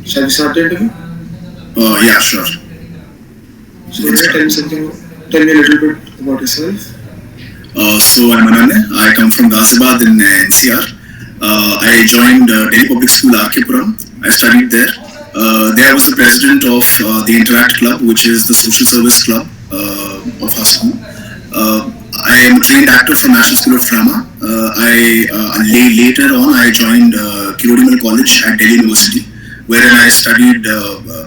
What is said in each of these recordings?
Shall we start the interview? Yeah, sure. So, tell me something. Tell me a little bit about yourself. So I'm Ananya. I come from Ghaziabad in NCR. I joined Delhi Public School Arkepuram. I studied there. There I was the president of the Interact Club, which is the social service club of our school. I am a trained actor from National School of Drama. Later on I joined Kirodimal College at Delhi University, wherein I studied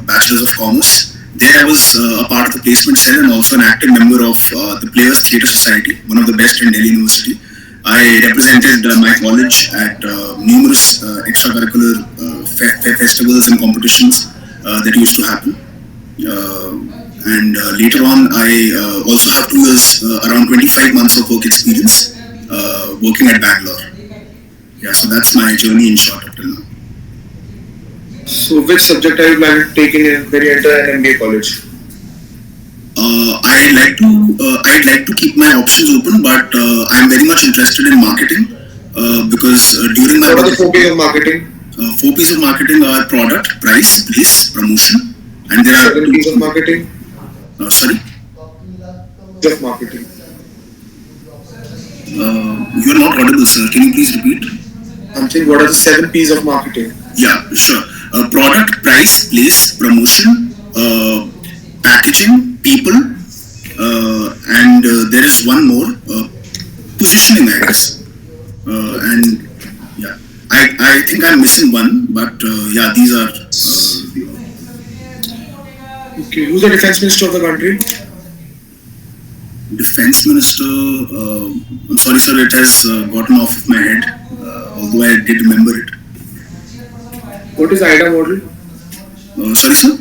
Bachelor's of Commerce. There I was a part of the placement cell and also an active member of the Players Theatre Society, one of the best in Delhi University. I represented my college at numerous extracurricular festivals and competitions that used to happen. And later on, I also have 2 years, around 25 months of work experience working at Bangalore. Yeah, so that's my journey in short up till now. So, which subject are you planning to take in when you enter an MBA college? I'd like to keep my options open, but I'm very much interested in marketing because during my What are the 4 P's of marketing? 4 P's of marketing are product, price, place, promotion, and there are 7 P's of marketing. Sorry, Of marketing. you're not audible, sir. Can you please repeat? I'm saying, what are the 7 P's of marketing? Yeah, sure. Product, price, place, promotion, packaging, people, and there is one more, positioning, I guess. And yeah, I think I'm missing one, but yeah, these are. Okay, who's the defense minister of the country? Defense Minister, I'm sorry, sir, it has gotten off of my head, although I did remember it. What is IDA model? Sorry, sir?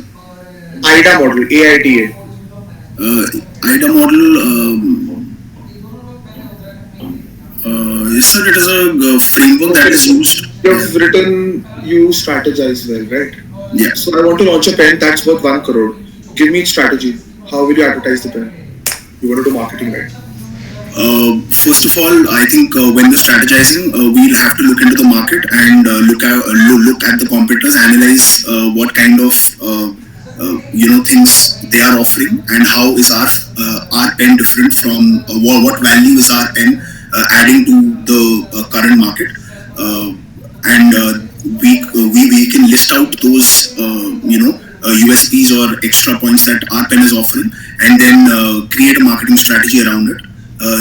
IDA model, AIDA. IDA model, yes, sir, it is a framework that is used. You have written, you strategize well, right? Yeah. So, I want to launch a pen that's worth 1 crore. Give me its strategy. How will you advertise the pen? You want to do marketing, right? First of all, I think when we're strategizing, we'll have to look into the market and look at the competitors, analyze what kind of things they are offering, and how is our pen different from what value is our pen adding to the current market, and we can list out those USPs or extra points that our pen is offering, and then create a marketing strategy around it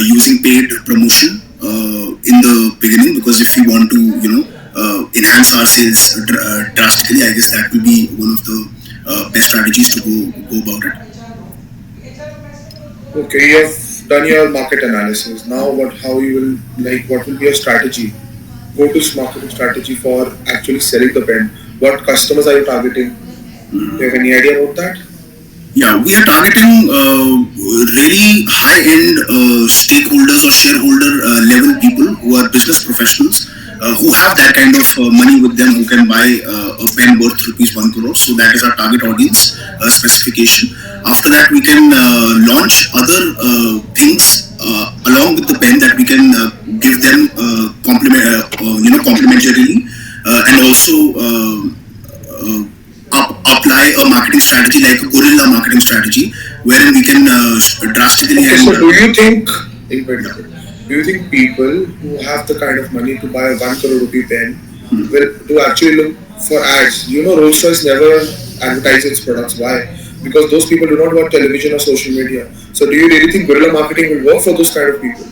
using paid promotion in the beginning, because if we want to enhance our sales drastically, I guess that will be one of the best strategies to go about it. Okay, you have done your market analysis. Now, what will be your strategy? Go-to marketing strategy for actually selling the pen. What customers are you targeting? Do you have any idea about that? Yeah, we are targeting really high-end stakeholders or shareholder level people who are business professionals who have that kind of money with them, who can buy a pen worth rupees 1 crore. So that is our target audience specification. After that, we can launch other things along with the pen that we can give them complementarily, and also apply a marketing strategy like a guerrilla marketing strategy, wherein we can drastically. Okay, so do you think people who have the kind of money to buy a 1 crore rupee pen will do actually look for ads? Rolls-Royce never advertise its products. Why? Because those people do not watch television or social media. So do you really think guerrilla marketing will work for those kind of people?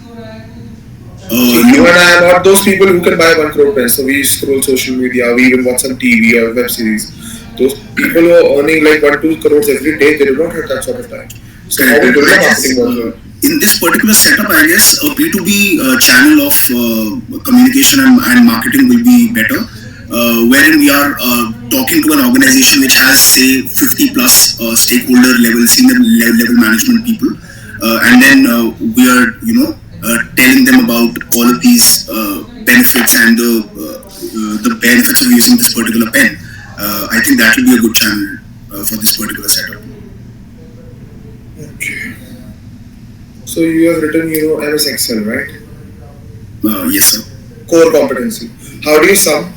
You and I are not those people who can buy 1 crore pens. So we scroll social media, we even watch some TV or web series. Those people who are earning like 1-2 crores every day, they do not have that sort of time. So how will guerrilla marketing work? In this particular setup, I guess a B2B channel of communication and marketing will be better, wherein we are talking to an organization which has, say, 50 plus stakeholder level, senior level management people, and then we are, telling them about all of these benefits and the benefits of using this particular pen. I think that will be a good channel for this particular setup. Okay. So you have written, MS Excel, right? Yes, sir. Core competency. How do you sum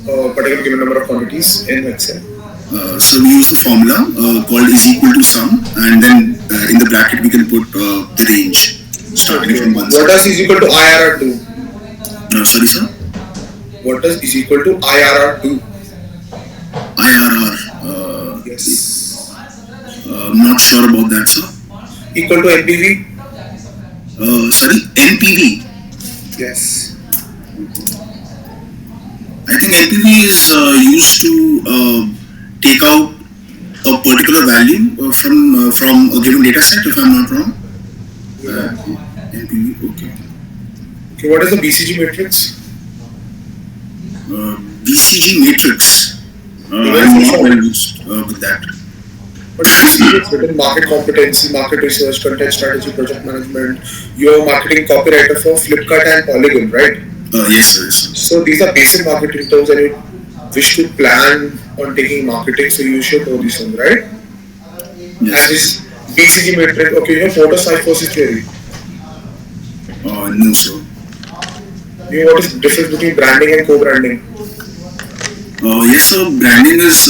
a particular given number of quantities in Excel? So we use the formula called is equal to sum, and then in the bracket we can put the range starting Okay. from one What side. does is equal to IRR do? Sorry, sir. What does is equal to IRR do? IRR. Yes. Not sure about that, sir. Equal to NPV? Sorry, NPV. Yes. I think NPV is used to take out a particular value from a given data set, if I'm not wrong. Yeah. NPV. Okay. Okay. What is the BCG matrix? BCG matrix. Even I'm for not short. well used with that. But BCG is written market competency, market research, content strategy, project management. You're a marketing copywriter for Flipkart and Polygon, right? Yes, sir. Yes, sir. So these are basic marketing terms, and you wish to plan on taking marketing, so you should know these things, right? And Yes. this BCG matrix, okay, you know photosynthesis theory. No, sir. You know what is the difference between branding and co-branding? Yes, sir. Branding is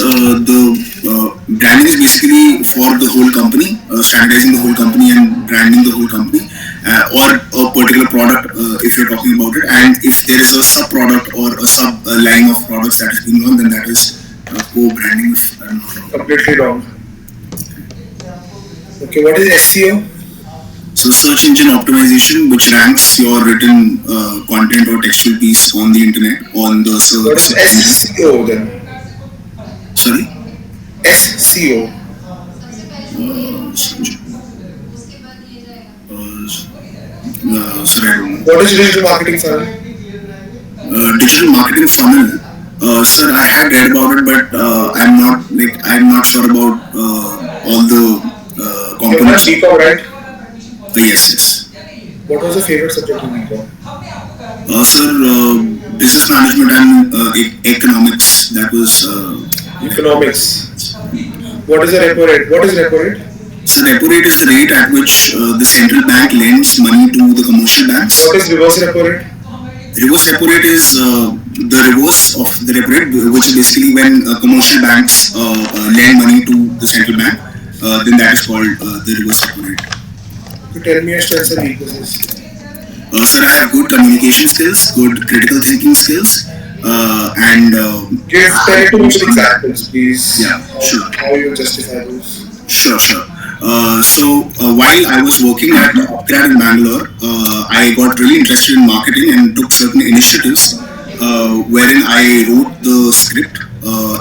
basically for the whole company, standardizing the whole company and branding the whole company, or a particular product if you're talking about it. And if there is a sub product or a sub line of products that is going on, then that is co-branding. If I'm not wrong. Completely wrong. Okay, what is SEO? So search engine optimization, which ranks your written content or textual piece on the internet on the What is search engine. SCO then? Sorry. SCO. Search. Sorry, I don't know. What is digital marketing funnel? Digital marketing funnel. Sir, I had read about it, but I'm not sure about all the You have components. BCom, right? Yes, yes. What was your favorite subject in BCom? Sir, business management and economics. That was Economics. What is the repo rate? What is repo rate? so repo rate is the rate at which the central bank lends money to the commercial banks. What is reverse repo rate? Reverse repo rate is the reverse of the repo rate, which is basically when commercial banks lend money to the central bank. Then that is called the reverse repo rate. You tell me your strengths and weaknesses. Sir, I have good communication skills, good critical thinking skills, and Give I 10 to use 15 examples, please. yeah, sure. How you justify those? Sure, sure. While I was working at Upgrad in Bangalore, I got really interested in marketing and took certain initiatives wherein I wrote the script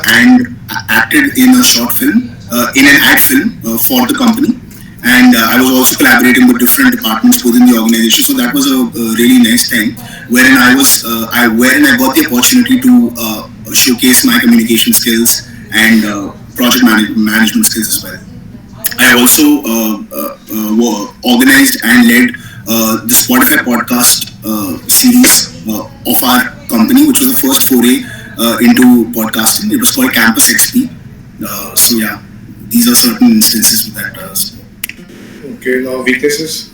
and acted in a short film, in an ad film for the company. And I was also collaborating with different departments within the organization. So that was a really nice time, wherein I got the opportunity to showcase my communication skills and project management skills as well. I also organized and led the Spotify podcast series of our company, which was the first foray into podcasting. It was called Campus XP. So yeah, these are certain instances with that. Okay, now weaknesses.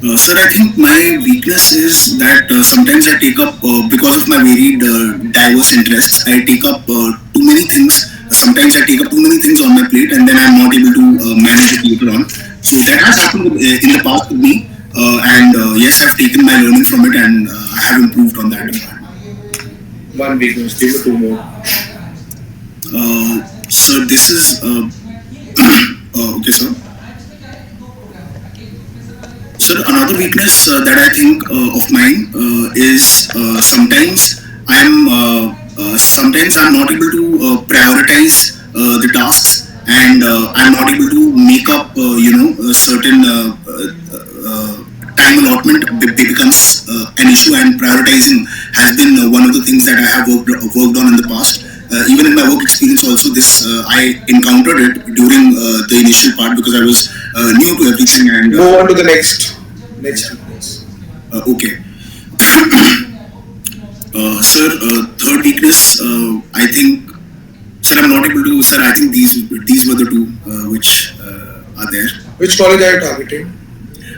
Sir, I think my weakness is that sometimes I take up, because of my varied, diverse interests, I take up too many things. Sometimes I take up too many things on my plate, and then I'm not able to manage it later on. So that has happened in the past with me, and yes, I've taken my learning from it, and I have improved on that. One weakness. Give me two more. So this is okay, sir. Sir, another weakness that I think of mine is sometimes I'm not able to prioritize the tasks, and I'm not able to make up a certain time allotment becomes an issue, and prioritizing has been one of the things that I have worked on in the past. Even in my work experience, also this I encountered it during the initial part because I was new to everything and. Move on to the next weakness. Okay. Sir, third weakness, I think, sir, I'm not able to, sir, I think these were the two which are there. Which college are you targeting?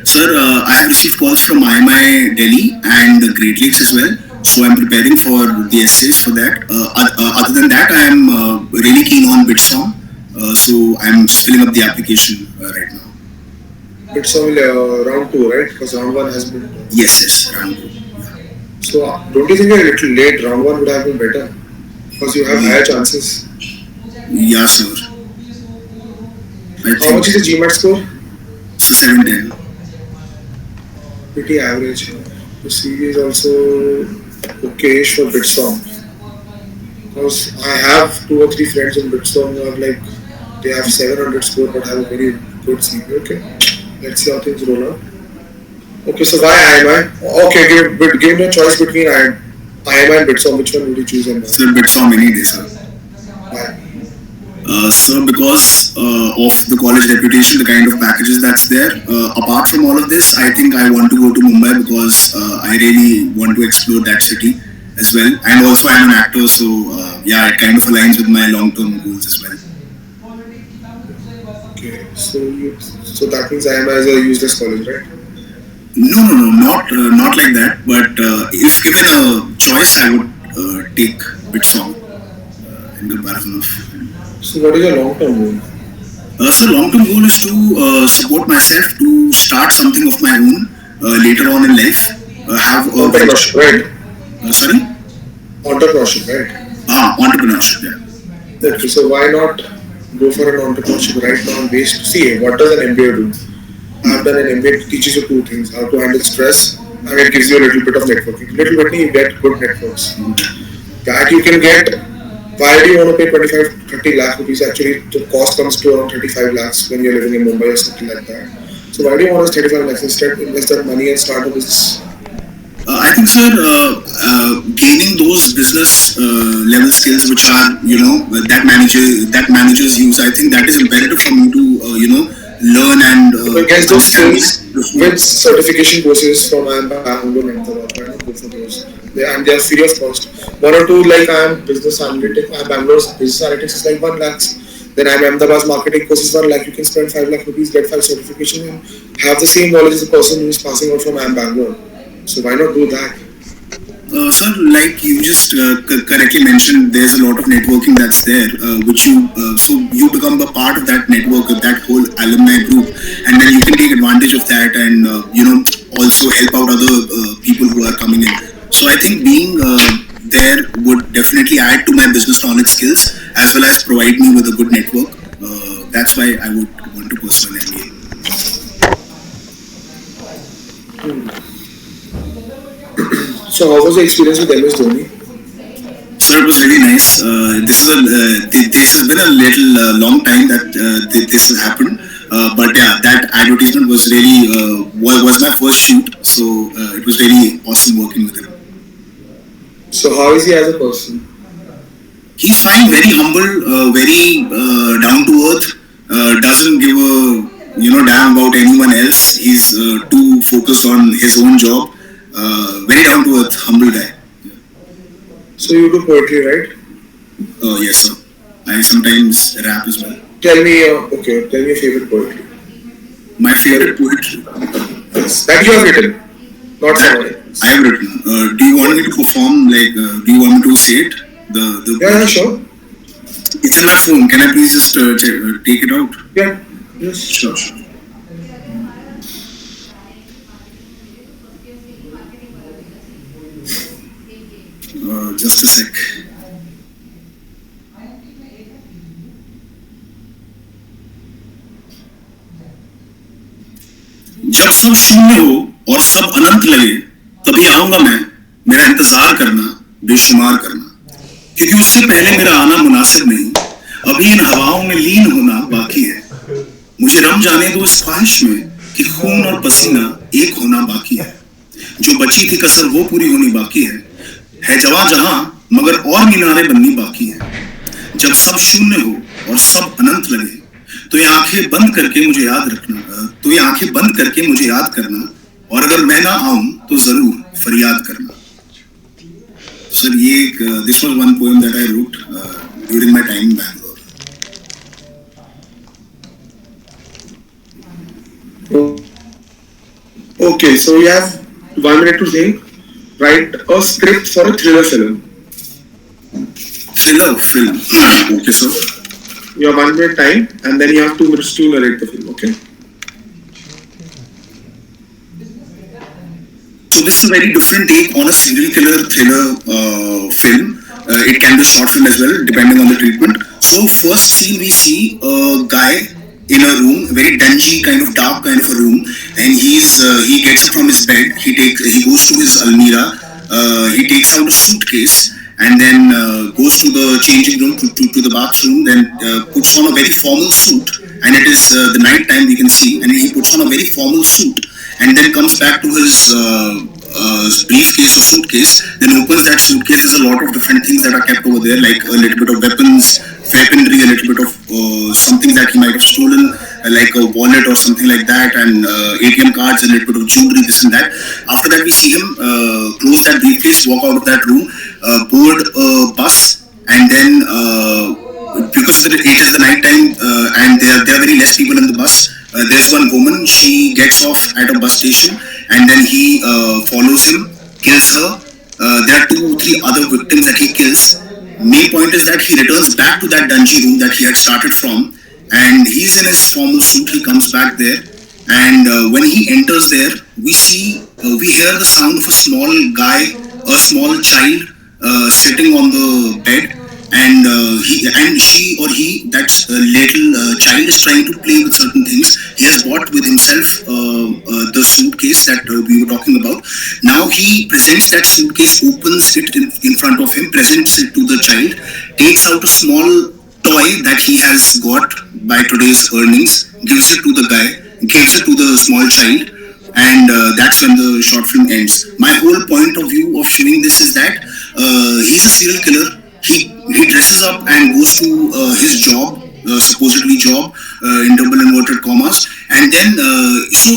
Sir, I have received calls from IIM Delhi and the Great Lakes as well. So I'm preparing for the essays for that. Other than that, I am really keen on Bitsong. So I'm filling up the application right now. It's only round two, right? Because round one has been. Yes, yes, round two. So don't you think you're a little late? Round one would have been better because you have higher chances. Yeah, sir. I How think much is the GMAT score? so. 710. Pretty average. The CV is also okayish for Bitsong. Because I have two or three friends in Bitsong who are like they have 700 score but have a very good CV. Okay, let's see how things roll out. Okay, so why IMI? Okay, give me a choice between IMI and Bitsong. Which one would you choose and why? Sir, Bitsong any day, sir. Why? Sir, because of the college reputation, the kind of packages that's there. Apart from all of this, I think I want to go to Mumbai because I really want to explore that city as well. And also, I'm an actor, so yeah, it kind of aligns with my long-term goals as well. Okay, so that means IMI is a useless college, right? No, no, no, not like that. But if given a choice, I would take Bitsong in comparison of. So what is your long-term goal? So long-term goal is to support myself to start something of my own later on in life. Have a venture. Entrepreneurship, right? Sorry? Entrepreneurship, right? Entrepreneurship. Yeah. Okay, so why not go for an entrepreneurship right now and waste? See, what does an MBA do? I've done an MBA, it teaches you two things: how to handle stress, and it gives you a little bit of networking. Little bit, you get good networks. That you can get. Why do you want to pay 25, 30 lakh rupees? Actually, the cost comes to around 35 lakhs when you're living in Mumbai or something like that. So why do you want to 35 lakhs instead invest that money and start a business? I think, sir, gaining those business level skills which are, that managers use, I think that is imperative for me to, learn and Against those understand skills the with field. certification courses from IIM Bangalore and Ahmedabad. Why not go for those? They are free of cost. One or two like IIM Business Analytics, IIM Bangalore's Business Analytics is like 1 lakhs. Then IIM Ahmedabad's marketing course is 1 lakh. You can spend 5 lakh rupees, get 5 certification and have the same knowledge as the person who is passing out from IIM Bangalore. So why not do that? Sir, like you just correctly mentioned, there's a lot of networking that's there, so you become a part of that network, of that whole alumni group, and then you can take advantage of that and also help out other people who are coming in. So I think being there would definitely add to my business knowledge skills as well as provide me with a good network. That's why I would want to pursue an MBA. So how was the experience with MS Dhoni? Sir, it was really nice. This has been a little long time that this has happened. But yeah, that advertisement was really was my first shoot, so it was really awesome working with him. So how is he as a person? He's fine, very humble, very down to earth. Doesn't give a damn about anyone else. He's too focused on his own job. Very down to earth, humble guy. So you do poetry, right? Yes, sir. I sometimes rap as well. Tell me, tell me your favorite poetry. My favorite poetry Yes, that you have written, not that someone else. I have written. Do you want me to perform? Like, do you want me to say it? The Yeah, poetry? sure. It's in my phone. Can I please just take it out? Yeah, yes. Sure, sure. Just a sec. जब सब शून्य हो और सब अनंत लगे तभी आऊंगा मैं मेरा इंतजार करना बेशुमार करना क्योंकि उससे पहले मेरा आना मुनासिब नहीं अभी इन हवाओं में लीन होना बाकी है मुझे रम जाने दो इस ख्वाहिश में कि खून और पसीना एक होना बाकी है जो बची थी कसर वो पूरी होनी बाकी है जवां जहां मगर और मीनारे बननी बाकी है जब सब शून्य हो और सब अनंत लगे तो ये आंखें बंद करके मुझे याद रखना तो ये आंखें बंद करके मुझे याद करना और अगर मैं ना आऊं तो जरूर फरियाद करना सर ये this was one poem that I wrote during my time in Bangalore Okay, so you have 1 minute to think. Write a script for a thriller film. Thriller film. Okay, sir. You have 1 minute time, and then you have 2 minutes to narrate the film. Okay. So this is a very different take on a serial killer thriller film. It can be a short film as well, depending on the treatment. So first scene we see a guy in a room, very dingy kind of dark kind of a room, and he gets up from his bed. He goes to his almirah. He takes out a suitcase and then goes to the changing room to the bathroom. Then puts on a very formal suit, and it is the night time we can see, and he puts on a very formal suit and then comes back to his briefcase or suitcase, then opens that suitcase. There's a lot of different things that are kept over there, like a little bit of weaponry, a little bit of something that he might have stolen, like a wallet or something like that, and ATM cards, a little bit of jewelry, this and that. After that, we see him close that briefcase, walk out of that room, board a bus, and then because it is the night time and there are very less people in the bus. There's one woman. She gets off at a bus station, and then he follows him, kills her. There are 2 or 3 other victims that he kills. Main point is that he returns back to that dungeon room that he had started from, and he's in his formal suit. He comes back there, and when he enters there, we hear the sound of a small guy, a small child sitting on the bed, and she or he, that little child is trying to play with certain things. He has bought with himself the suitcase that we were talking about. Now he presents that suitcase, opens it in front of him, presents it to the child, takes out a small toy that he has got by today's earnings, gives it to the guy, gives it to the small child, and that's when the short film ends. My whole point of view of viewing this is that he's a serial killer. He dresses up and goes to his job, supposedly job, in double inverted commas, and then so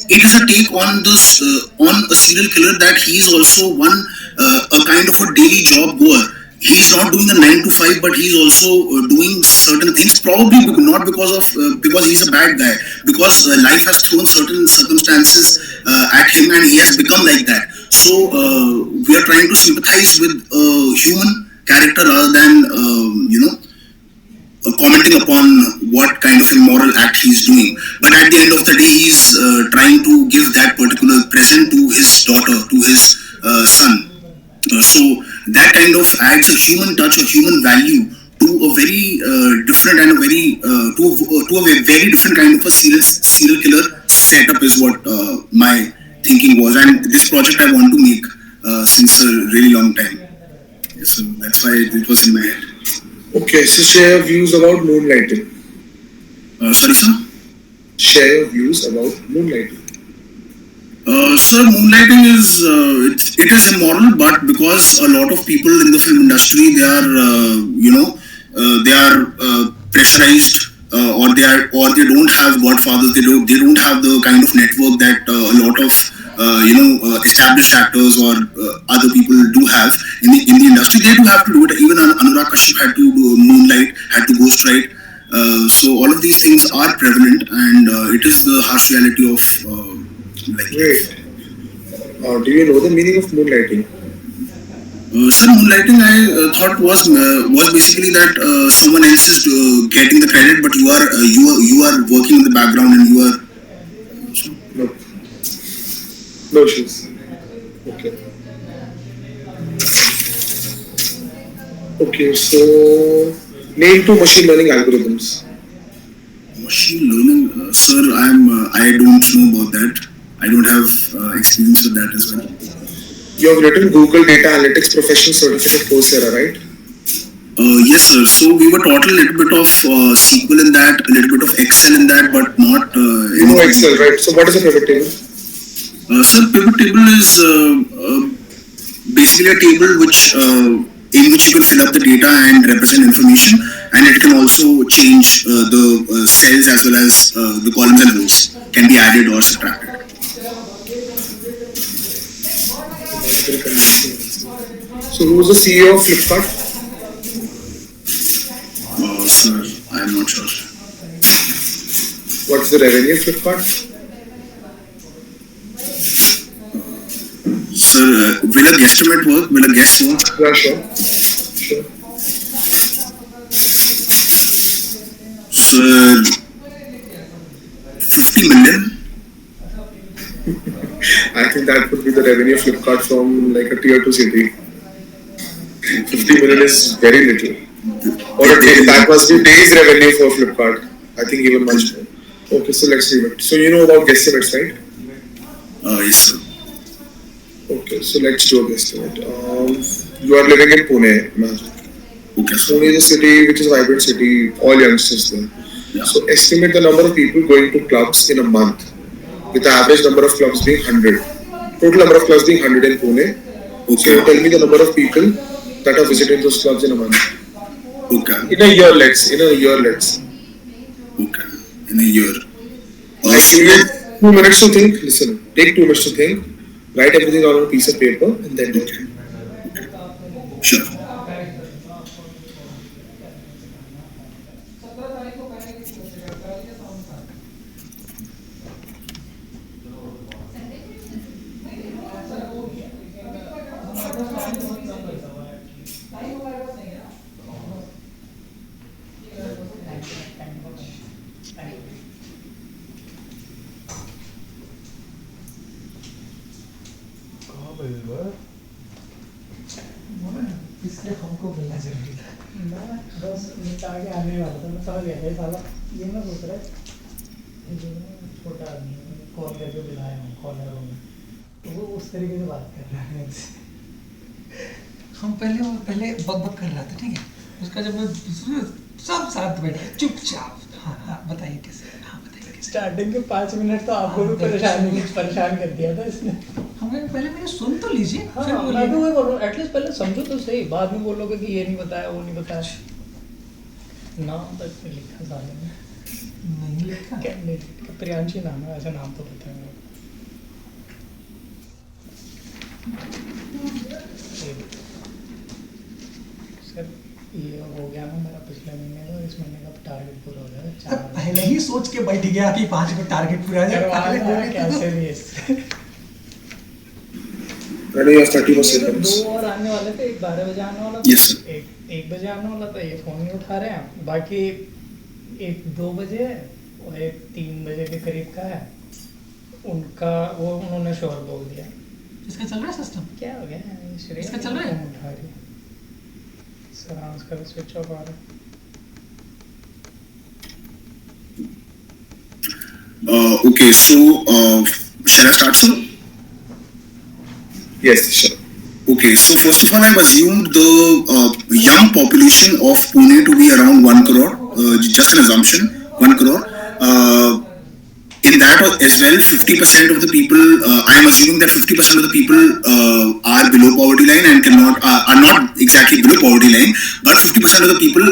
it is a take on this on a serial killer, that he is also a kind of a daily job goer. He's not doing a 9 to 5, but he's also doing certain things. Probably not because he's a bad guy, because life has thrown certain circumstances at him, and he has become like that. So we are trying to sympathize with a human character rather than commenting upon what kind of immoral act he's doing. But at the end of the day, he's trying to give that particular present to his daughter, to his son. So that kind of adds a human touch, a human value to a very different and a very to a very different kind of a serial killer setup is what my thinking was, and this project I want to make since a really long time. So that's why it was in my head. Okay, so share your views about moonlighting. Sorry, sir? Share your views about moonlighting. Sir, moonlighting is it is immoral, but because a lot of people in the film industry, they are they are pressurized, or they don't have godfathers. They don't have the kind of network that a lot of established actors or other people do have in the industry. They do have to do it. Even Anurag Kashyap had to do Moonlight, had to ghostwrite. So all of these things are prevalent, and it is the harsh reality of like. Wait. Do you know the meaning of moonlighting? Sir, moonlighting I thought was basically that someone else is getting the credit, but you are working in the background and you are. No. No issues. Okay. Okay, so name 2 machine learning algorithms. Machine learning, sir, I don't know about that. I don't have experience with that as well. You have written Google Data Analytics Professional Certificate Coursera, right? Yes, sir. So we were taught a little bit of SQL in that, a little bit of Excel in that, but not. You know Excel, right? So what is a pivot table? Sir, pivot table is basically a table in which you can fill up the data and represent information, and it can also change the cells as well as the columns and rows can be added or subtracted. So who was the CEO of Flipkart? Sir, I am not sure. What's the revenue of Flipkart? Sir, will a guesstimate work? Will a guess work? Yeah, sure. Sure. Sir, 50 million? I think that would be the revenue of Flipkart from like a tier 2 city. 50 million is very little. Or a day, that must be days revenue for Flipkart. I think even much more. Okay, so let's leave it. So you know about guesstimates, right? Yes, sir. Okay, so let's do a guesstimate. You are living in Pune, imagine. Okay, sir. Pune is a city which is a vibrant city, all youngsters there. Yeah. So estimate the number of people going to clubs in a month, with the average number of clubs being 100. Total number of clubs being 100 in Pune. Okay. So tell me the number of people that are visiting those clubs in a month. Okay. In a year, let's. In a year, let's. Okay. In a year. I So, give you 2 minutes to think. Listen, take 2 minutes to think. Write everything on a piece of paper and then do it. sure. इसलिए हमको मिलना जरूरी था। मैं बस निपटा के आने वाला था, मैं समझ गया ये साला ये ना सोच रहा है ये जो छोटा आदमी है कॉल करके बुलाया हूँ कॉलर हूँ तो वो उस तरीके से बात कर रहा है मुझसे। हम पहले बक बक कर रहा था, ठीक है, उसका जब मैं सब साथ बैठे चुपचाप, हाँ हाँ बताइए कैसे, हाँ बताइए कैसे। स्टार्टिंग के 5 मिनट तो आपको भी परेशान कर दिया था इसने। हमें पहले मेरे सुन तो लीजिए, हाँ, फिर मैं भी वही बोल रहा हूँ, एटलीस्ट पहले समझो तो सही, बाद में बोलोगे कि ये नहीं बताया वो नहीं बताया। नाम तक नहीं लिखा साले में, नहीं लिखा क्या, नहीं लिखा, प्रियांशी नाम है, ऐसा नाम तो पता है मेरे को। सर ये हो गया ना मेरा पिछले महीने का, इस महीने का टारगेट पूरा हो जाएगा। पहले ही सोच के बैठ गया कि 5 को टारगेट पूरा हो जाएगा, कैसे भी Ready, you have 30 more seconds. 2 और आने वाले थे, एक 12 बजे आने वाला था, Yes, sir. एक बजे आने वाला था, ये फोन नहीं उठा रहे हैं, बाकी एक 2 बजे और एक 3 बजे के करीब का है उनका, वो उन्होंने शोर बोल दिया। इसका चल रहा है सिस्टम, क्या हो गया इसका चल रहा है, उठा रही सर, उसका भी स्विच ऑफ आ रहा है। Okay, so shall I start, sir? Yes, sure. Okay, so first of all, I've assumed the young population of Pune to be around 1 crore, just an assumption, 1 crore. In that as well, 50% of the people, I'm assuming that 50% of the people are below poverty line and are not exactly below poverty line, but 50% of the people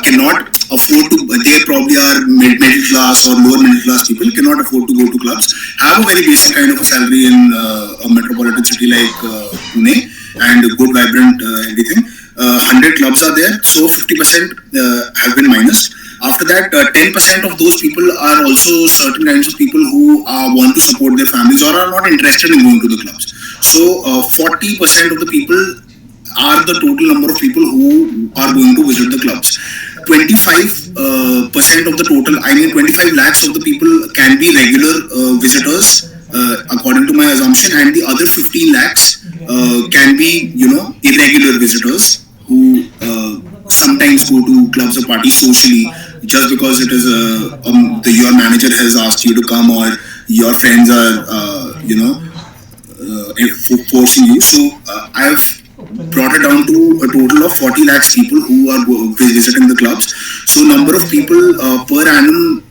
cannot afford to, they probably are middle class or lower middle class people, cannot afford to go to clubs, have a very basic kind of a salary in a metropolitan city like Pune, and good, vibrant everything. 100 clubs are there, so 50% have been minused. After that, 10% of those people are also certain kinds of people who want to support their families or are not interested in going to the clubs. So 40% of the people are the total number of people who are going to visit the clubs. 25% of the total, I mean 25 lakhs of the people can be regular visitors, according to my assumption, and the other 15 lakhs can be, irregular visitors who sometimes go to clubs or parties socially, just because it is your manager has asked you to come, or your friends are forcing you. So I've brought it down to a total of 40 lakhs people who are visiting the clubs. So number of people per annum,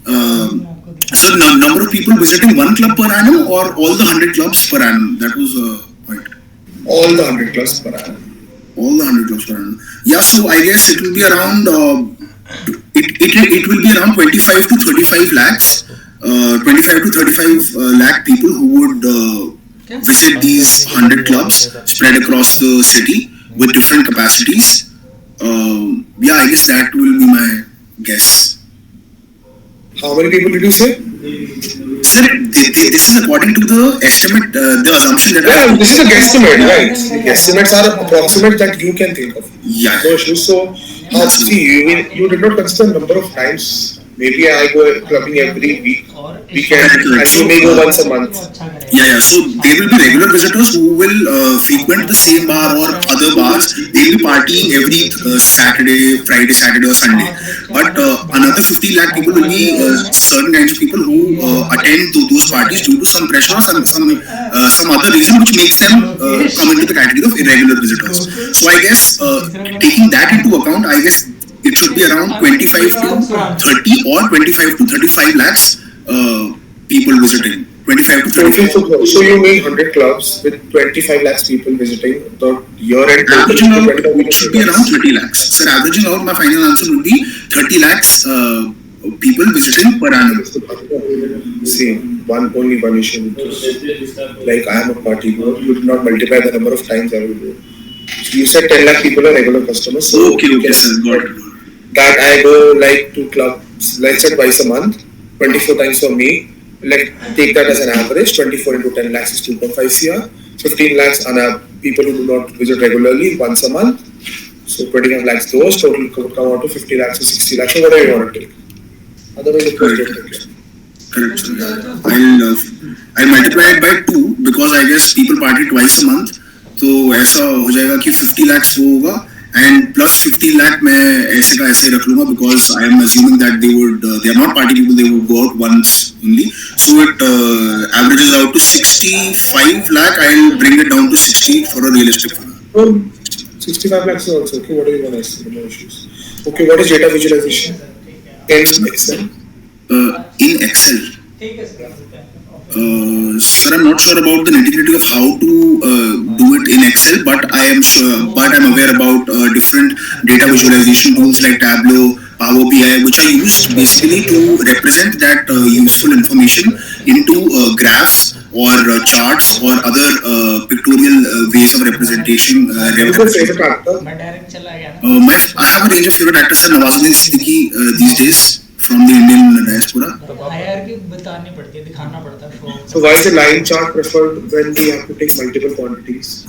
number of people visiting one club per annum or all the 100 clubs per annum? That was a point. All the 100 clubs per annum. All the 100 clubs per annum. Yeah, so I guess it will be around it will be around 25 to 35 lakhs, 25 to 35 lakh people who would visit these 100 clubs spread across the city with different capacities. Yeah, I guess that will be my guess. How many people did you say? Sir, this is according to the estimate, the assumption that I Yeah, have. this is a guesstimate, right? Guesstimates are approximate that you can think of. Yeah. No issues. So, see, you did not consider number of times. Maybe I go clubbing every weekend, Correct, correct. and you So, may go once a month. yeah. So there will be regular visitors who will frequent the same bar or other bars. They will be partying every Saturday, Friday, Saturday, or Sunday. But another 50 lakh people will be certain kinds of people who attend to those parties due to some pressure or some other reason which makes them come into the category of irregular visitors. So I guess taking that into account, I guess it should be around 25 to 30 or 25 to 35 lakhs people visiting. 25 to 35. So you mean 100 clubs with 25 lakhs people visiting the year end total Averaging out, should be it should be around 30 lakhs. Sir, averaging out, my final answer would be 30 lakhs people visiting per annum. See, only one issue. Like I am a party goer, you do not multiply the number of times I will go. You said 10 lakh people are regular customers. So Okay, okay, sir, got it. that I go like to clubs, let's say twice a month, 24 times for me. Like take that as an average, 24 into 10 lakhs is 2.5 CR. 15 lakhs on people who do not visit regularly once a month. So 25 lakhs those, total could come out to 50 lakhs or 60 lakhs or whatever you want to take. Otherwise it was different. Correct, sir. I'll multiply it by 2 because I guess people party twice a month. तो ऐसा हो जाएगा कि 50 lakhs वो होगा and plus 15 lakh मैं ऐसे का ऐसे रख लूँगा because I am assuming that they are not party people, they would go out once only, so it averages out to 65 lakh. I'll bring it down to 60 for a realistic figure. 65 lakhs is also okay. What do you want to estimate? No issues. Okay, what is data visualization? In Excel. In Excel. Sir, I'm not sure about the nitty-gritty of how to do it in Excel, but I'm aware about different data visualization tools like Tableau, Power BI, which are used basically to represent that useful information into graphs or charts or other pictorial ways of representation. What's your favorite actor? I have a range of favorite actors, sir. Nawazuddin Siddiqui these days from the Indian diaspora. So why is the line chart preferred when we have to take multiple quantities?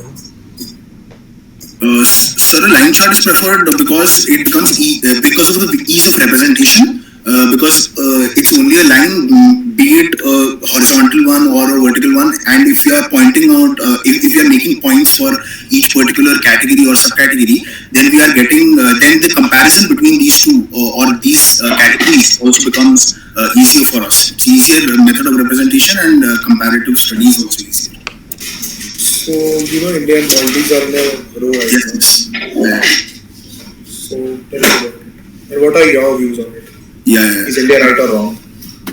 Sir, a line chart is preferred because it becomes because of the ease of representation. Because it's only a line, be it a horizontal one or a vertical one, and if you are pointing out, if you are making points for each particular category or subcategory, then we are getting then the comparison between these two or these categories also becomes easier for us. It's easier method of representation and comparative studies also easier. So India and Maldives are in a row right now. Yes. So tell me about it. And what are your views on it? Yeah. Is India right or wrong?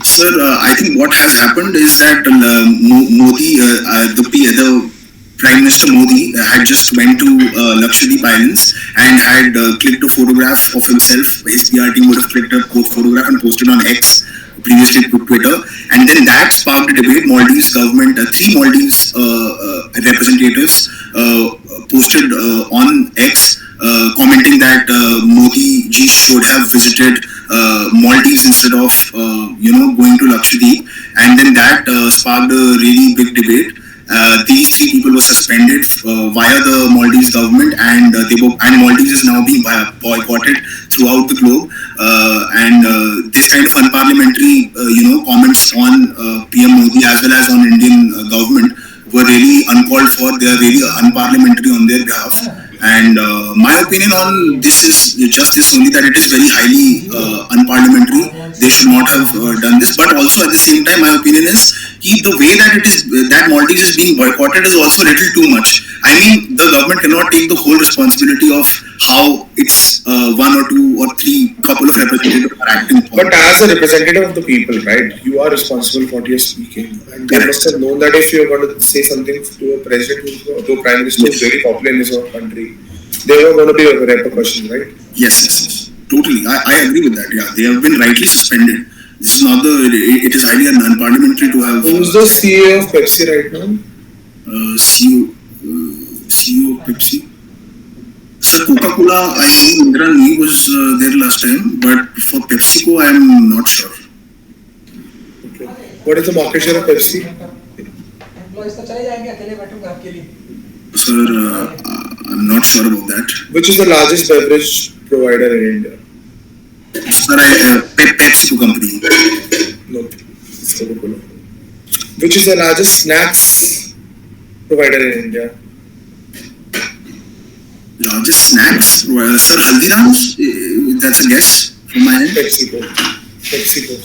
Sir, I think what has happened is that Modi, the Prime Minister Modi had just went to Lakshadweep Islands and had clicked a photograph of himself. His PR team would have clicked a photograph and posted on X, previously Twitter, and then that sparked a debate. Maldives government, 3 Maldives representatives posted on X commenting that Modi ji should have visited Maldives instead of going to Lakshadweep, and then that sparked a really big debate. These 3 people were suspended via the Maldives government, and Maldives is now being boycotted throughout the globe. And this kind of unparliamentary, comments on PM Modi as well as on Indian government were really uncalled for. They are really unparliamentary on their behalf. And my opinion on this is just this only, that it is very highly unparliamentary. They should not have done this. But also at the same time, my opinion is the way that Maldives is being boycotted is also a little too much. I mean, the government cannot take the whole responsibility of how its 1 or 2 or 3 couple of representatives are acting. But as a representative of the people, right, you are responsible for what you're speaking. And they must have known that if you're going to say something to a president, to a prime minister who's very popular in his own country, there were going to be repercussions, right? Yes. Totally. I agree with that. Yeah, they have been rightly suspended. This is not it is highly unparliamentary to have. Who's the CEO of Pepsi right now? CEO of Pepsi. Sir, Coca-Cola, I think Indra Nooyi was there last time, but for PepsiCo, I am not sure. What is the market share of Pepsi? Employees तो चले जाएंगे, अकेले बैठूंगा आपके लिए. Sir, I'm not sure about that. Which is the largest beverage provider in India? Sir, PepsiCo company. No, it's Coca-Cola. Which is the largest snacks provider in India? Largest snacks provider, sir, Haldiram's. That's a guess from my end. PepsiCo. PepsiCo.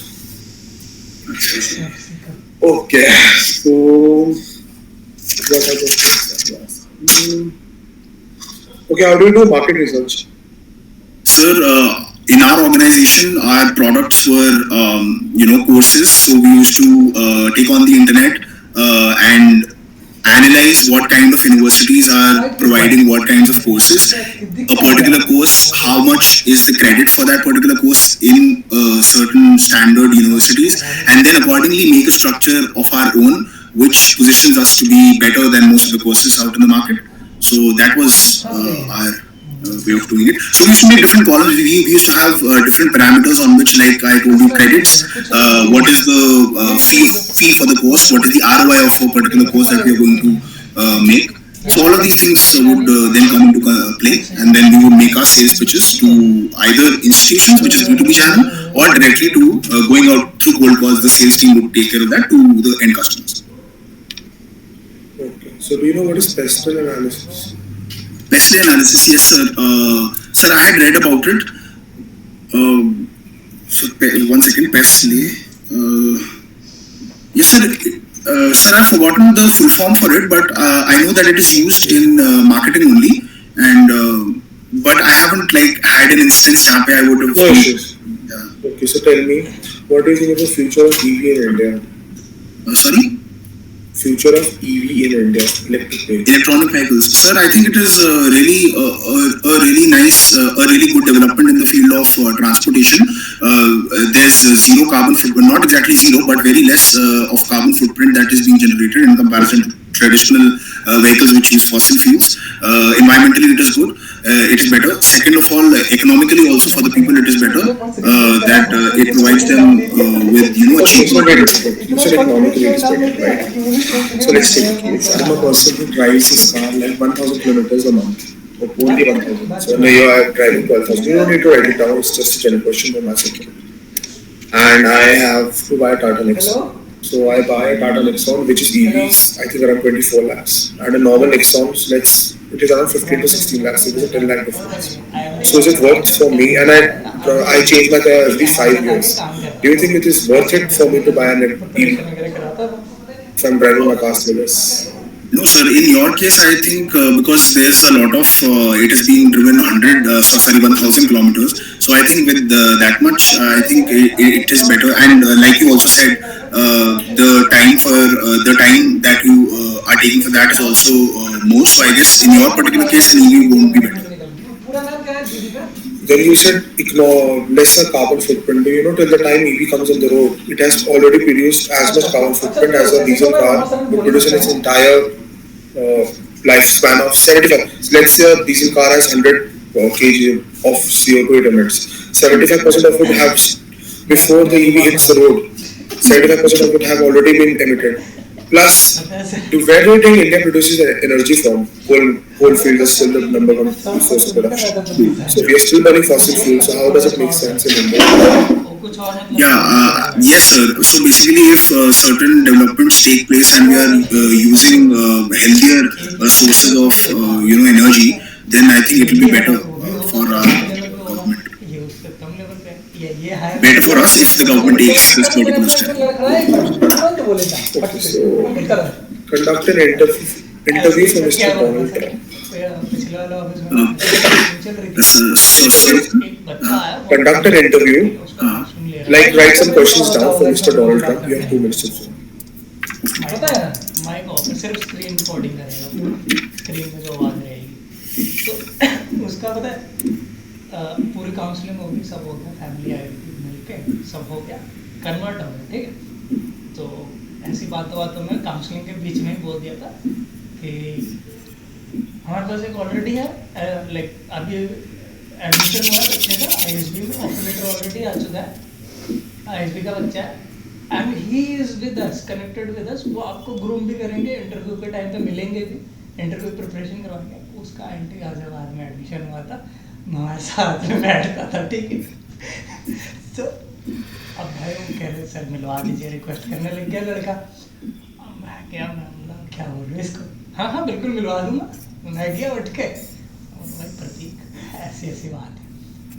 Okay, so what are the things? Okay, how do you do market research? Sir, in our organization, our products were, courses. So we used to take on the internet and analyze what kind of universities are providing what kinds of courses. A particular course, how much is the credit for that particular course in certain standard universities, and then accordingly make a structure of our own, which positions us to be better than most of the courses out in the market. So that was our way of doing it. So we used to make different columns. We used to have different parameters on which, like I told you, credits. What is the fee for the course? What is the ROI of a particular course that we are going to make? So all of these things would then come into play, and then we would make our sales pitches to either institutions, which is B2B channel, or directly to going out through cold calls. The sales team would take care of that to the end customers. Okay. So do you know what is pestle analysis? Pestle analysis, yes, sir. Sir, I had read about it. One second, pestle. Yes, sir. Sir, I've forgotten the full form for it, but I know that it is used in marketing only, and but I haven't had an instance where I would have. No issues. Yeah. Okay, so tell me, what do you think of the future of EV in India? Sorry? Future of EV in India, electric vehicles. Electronic vehicles. Sir, I think it is really a really nice, a really good development in the field of transportation. There's zero carbon footprint, not exactly zero, but very less of carbon footprint that is being generated in comparison to traditional vehicles which use fossil fuels. Environmentally, it is good. It is better. Second of all, economically also for the people, it is better that it provides them with a cheaper. You said economically it is better, right? So let's take a case. I'm a person who drives his car like 1,000 kilometers a month. Or only 1,000. So now you are driving 12,000. You don't need to write it down. It's just a general question for my security. And I have to buy a Tata Nexon. So I buy a Tata Nexon which is EVs, I think around 24 lakhs. And a normal Nexon, it is around 15 to 16 lakhs. It is a 10 lakh difference. So is it worth for me? And I change my car every 5 years. Do you think it is worth it for me to buy an EV if I'm driving my car through this? No, sir. In your case, I think because there's a lot of it is being driven 1,000 kilometers. So I think with that much, I think it is better. And like you also said, the time that you are taking for that is also more. So I guess in your particular case, an EV won't be better. Then you said lesser carbon footprint. Do you know till the time EV comes on the road, it has already produced as much carbon footprint as a diesel car would produce in its entire lifespan of 75. So let's say a diesel car has 100 kg of CO2 it emits. 75% of it has, before the EV hits the road, 75% of it have already been emitted. Plus, where do you think India produces energy from? Coal field is still the number one source of production. So we are still burning fossil fuels. So how does it make sense in India? Yeah, yes, sir. So basically, if certain developments take place and we are using healthier sources of energy, then I think it will be better for our government. Better for us if the government takes this particular step. Okay, so conduct an interview for Mr. Donald Trump. Sorry. Conduct an interview. Write some questions down for Mr. Donald Trump. You have 2 minutes to do. पता है ना, mic off है, सिर्फ screen recording करेगा, screen में जो आवाज रहेगी, तो उसका पता है पूरी काउंसलिंग होगी, सब हो गया, फैमिली आई मिलके सब हो गया, कन्वर्ट हो गया, ठीक है। तो ऐसी बातों में काउंसलिंग के बीच में ही बोल दिया था कि हमारे पास एक ऑलरेडी है, अभी एडमिशन हुआ बच्चे का, ISB में ऑफर लेटर ऑलरेडी आ चुका है, ISB का बच्चा है, and he is with us, connected with us. वो आपको ग्रूम भी करेंगे, इंटरव्यू के टाइम पे मिलेंगे भी, इंटरव्यू प्रिपरेशन करवाएंगे। उसका एंटी गाजियाबाद में एडमिशन हुआ था, हमारे साथ में बैठता था, ठीक है। तो अब भाई वो कह रहे सर मिलवा दीजिए, रिक्वेस्ट करने लग गया लड़का। अब मैं क्या क्या बोल रही इसको, हाँ हाँ बिल्कुल मिलवा दूंगा। मैं गया उठ के, भाई प्रतीक ऐसी ऐसी बात है,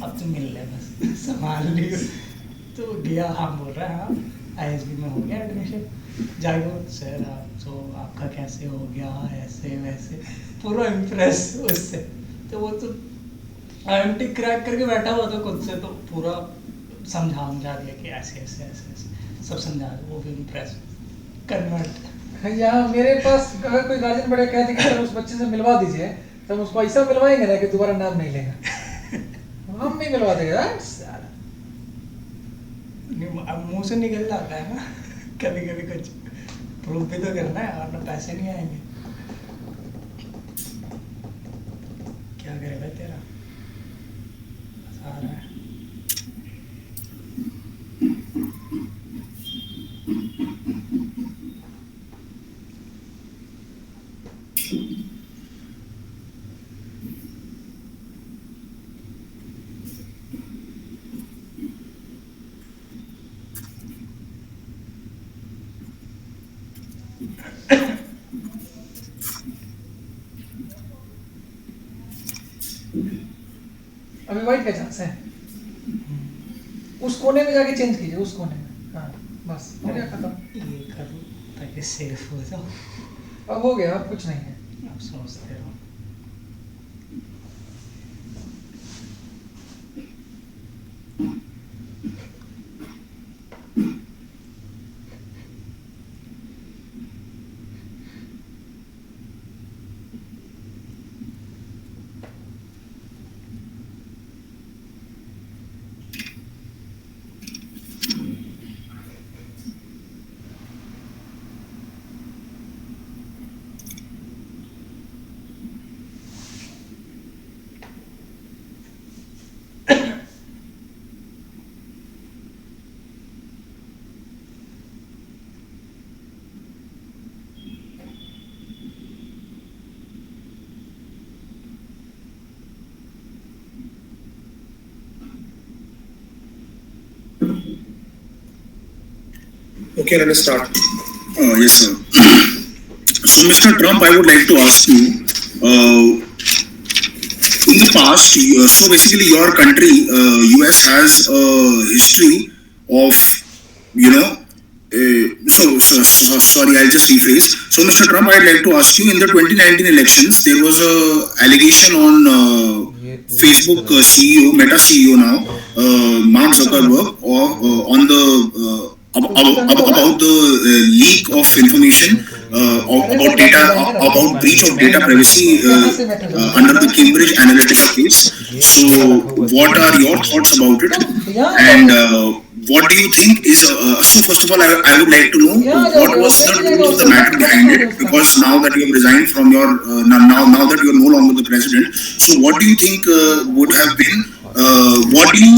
अब तुम मिल ले बस, संभाल लियो। तो गया, हाँ बोल रहा है हाँ ISB में हो गया एडमिशन। जाके सर आप तो आपका कैसे हो गया, ऐसे वैसे, पूरा इम्प्रेस उससे। तो वो तो IMT क्रैक करके बैठा हुआ था खुद से, तो पूरा समझा दिया कि ऐसे ऐसे ऐसे ऐसे सब समझा दिया, वो भी इम्प्रेस कन्वर्ट। यहाँ मेरे पास अगर कोई गार्जियन बड़े कहते कि सर उस बच्चे से मिलवा दीजिए, तो हम उसको ऐसा मिलवाएंगे ना कि दोबारा नाम नहीं लेगा। हम नहीं मिलवा देंगे अब मुंह से निकल जाता है ना कभी कभी, कुछ प्रूफ भी तो करना है, वरना पैसे नहीं आएंगे। क्या करेगा तेरा आ रहा है। अभी वाइट का चांस है, उस कोने में जाके चेंज कीजिए, उस कोने में। हाँ बस हो गया खत्म। ये करूँ ताकि सेफ हो जाओ। अब हो गया, अब कुछ नहीं है। अब सोचते रहो। Okay, let us start. Yes, sir. So, Mr. Trump, I would like to ask you, in the past, so basically your country, US, has a history of, you know, sorry, I'll just rephrase. So, Mr. Trump, I'd like to ask you, in the 2019 elections, there was a allegation on Facebook CEO, Meta CEO now, Mark Zuckerberg, or on the about the leak of information about data, about breach of data privacy under the Cambridge Analytica case. So, what are your thoughts about it? And what do you think is so first of all I would like to know what was the truth of the matter behind it, because now that you have resigned from your now that you are no longer the president, so what do you think would have been what do you